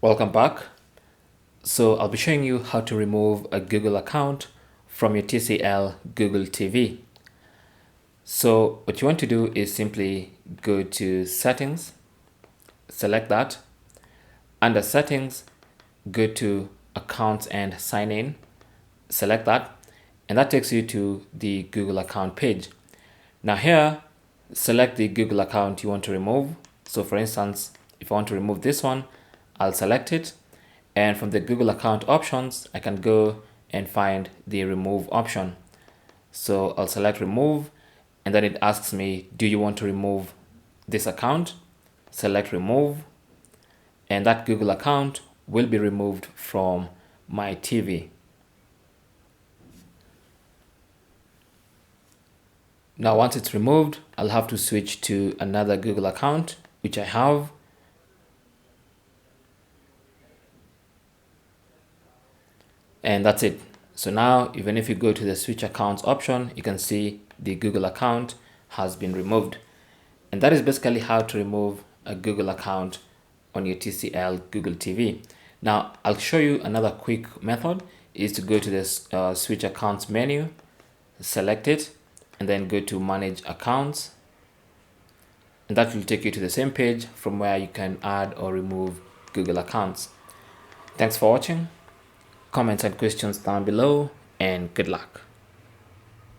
Welcome back. So I'll be showing you how to remove a Google account from your TCL Google TV. So what you want to do is simply go to settings, select that. Under settings, go to accounts and sign in, select that, and that takes you to the Google account page. Now here, select the Google account you want to remove. So for instance, if I want to remove this one, I'll select it. And from the Google account options, I can go and find the remove option. So I'll select remove, and then it asks me, do you want to remove this account? Select remove, and that Google account will be removed from my TV. Now once it's removed, I'll have to switch to another Google account, which I have. And that's it. So now, even if you go to the switch accounts option, you can see the Google account has been removed. And that is basically how to remove a Google account on your TCL Google TV. Now, I'll show you another quick method is to go to this switch accounts menu, select it, and then go to manage accounts. And that will take you to the same page from where you can add or remove Google accounts. Thanks for watching. Comments and questions down below, and good luck.